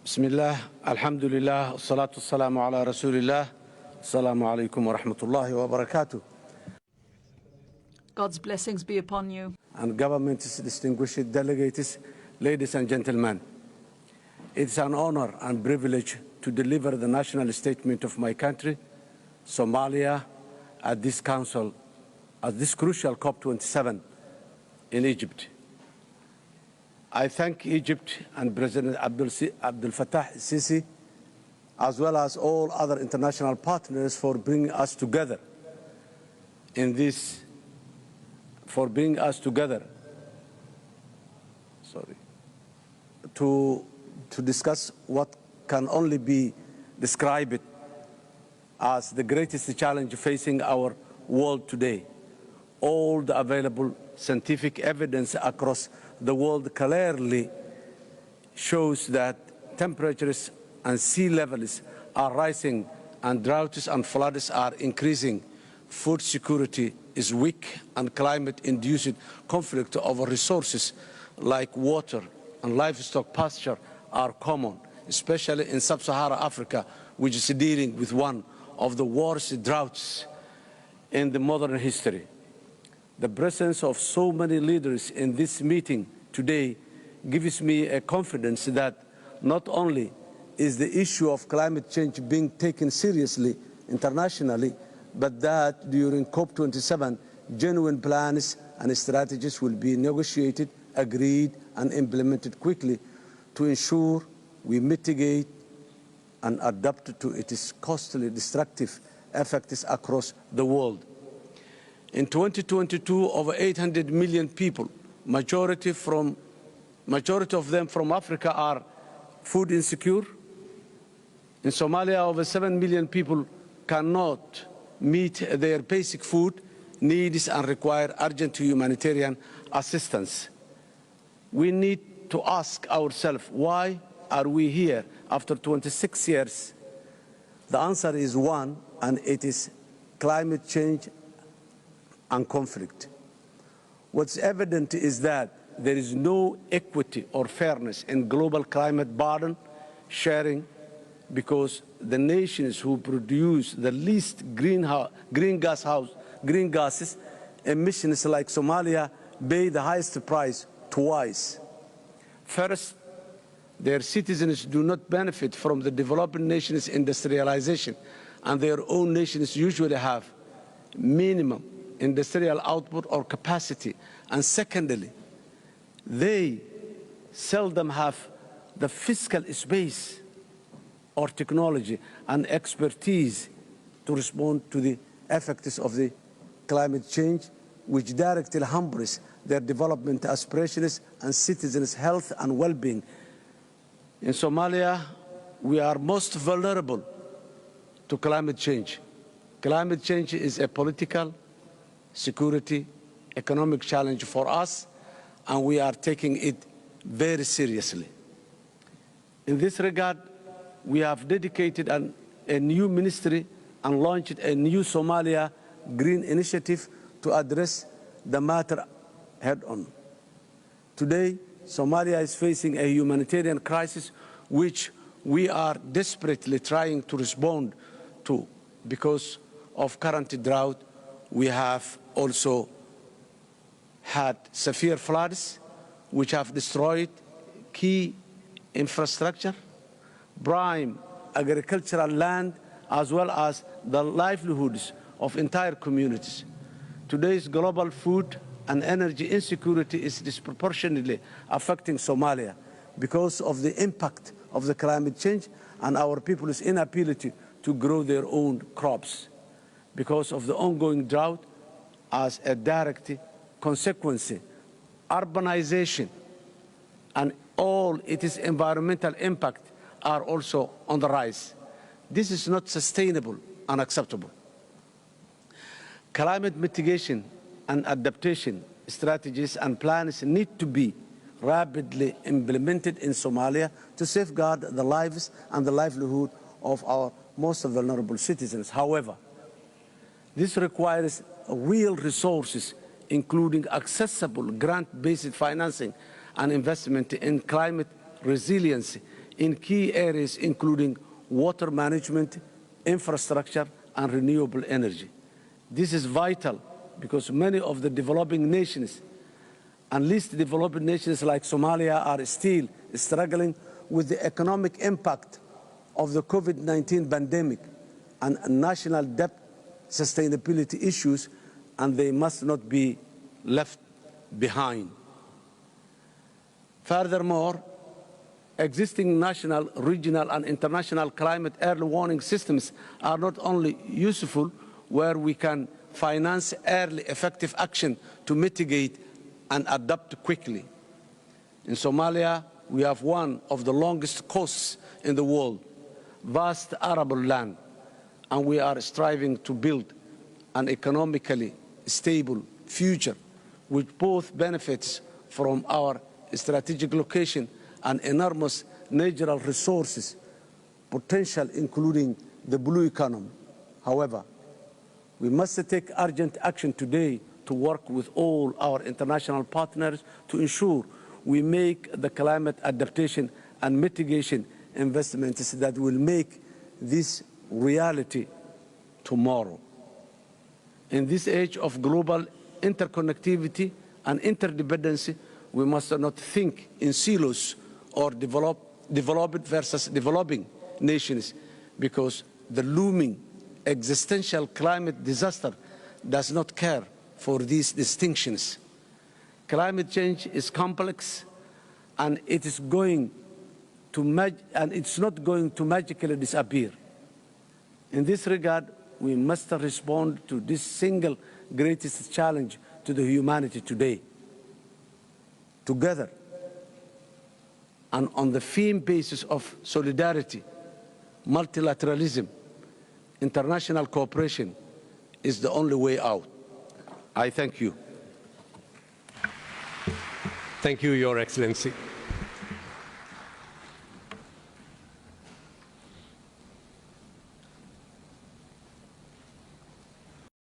Bismillah, alhamdulillah, salatu wassalamu ala rasulillah. Assalamu alaikum wa rahmatullahi wa barakatuh. God's blessings be upon you. And government's distinguished delegates, ladies and gentlemen, it's an honor and privilege to deliver the national statement of my country, Somalia, at this council, at this crucial COP27 in Egypt. I thank Egypt and President Abdel Fattah al-Sisi, as well as all other international partners for bringing us together in this, to discuss what can only be described as the greatest challenge facing our world today. All the available scientific evidence across the world clearly shows that temperatures and sea levels are rising and droughts and floods are increasing. Food security is weak and climate-induced conflict over resources like water and livestock pasture are common, especially in sub-Saharan Africa, which is dealing with one of the worst droughts in the modern history. The presence of so many leaders in this meeting today gives me a confidence that not only is the issue of climate change being taken seriously internationally, but that during COP27, genuine plans and strategies will be negotiated, agreed, and implemented quickly to ensure we mitigate and adapt to its costly destructive effects across the world. In 2022, over 800 million people, majority of them from Africa, are food insecure. In Somalia, over 7 million people cannot meet their basic food needs and require urgent humanitarian assistance. We need to ask ourselves, why are we here after 26 years? The answer is one, and it is climate change and conflict. What's evident is that there is no equity or fairness in global climate burden sharing, because the nations who produce the least green gases emissions, like Somalia, pay the highest price twice. First, their citizens do not benefit from the developing nations' industrialization, and their own nations usually have minimum industrial output or capacity. And secondly, they seldom have the fiscal space or technology and expertise to respond to the effects of the climate change, which directly hampers their development aspirations and citizens' health and well-being. In Somalia, we are most vulnerable to climate change. Climate change is a political, security, economic challenge for us, and we are taking it very seriously. In this regard, we have dedicated a new ministry and launched a new Somalia Green Initiative to address the matter head-on. Today, Somalia is facing a humanitarian crisis which we are desperately trying to respond to. Because of current drought, we have also had severe floods which have destroyed key infrastructure, prime agricultural land, as well as the livelihoods of entire communities. Today's global food and energy insecurity is disproportionately affecting Somalia because of the impact of the climate change and our people's inability to grow their own crops. Because of the ongoing drought, as a direct consequence, urbanization and all its environmental impact are also on the rise. This is not sustainable and acceptable. Climate mitigation and adaptation strategies and plans need to be rapidly implemented in Somalia to safeguard the lives and the livelihood of our most vulnerable citizens. However, this requires real resources, including accessible grant-based financing and investment in climate resilience, in key areas including water management, infrastructure, and renewable energy. This is vital because many of the developing nations and least developed nations like Somalia are still struggling with the economic impact of the COVID-19 pandemic and national debt sustainability issues, and they must not be left behind. Furthermore, existing national, regional, and international climate early warning systems are not only useful where we can finance early effective action to mitigate and adapt quickly. In Somalia, we have one of the longest coasts in the world, vast arable land, and we are striving to build an economically stable future which both benefits from our strategic location and enormous natural resources, potential including the blue economy. However, we must take urgent action today to work with all our international partners to ensure we make the climate adaptation and mitigation investments that will make this reality tomorrow. In this age of global interconnectivity and interdependency, we must not think in silos or developed versus developing nations, because the looming existential climate disaster does not care for these distinctions. Climate change is complex, and it's not going to magically disappear. In this regard, we must respond to this single greatest challenge to the humanity today, together, and on the firm basis of solidarity, multilateralism, international cooperation is the only way out. I thank you. Thank you, Your Excellency.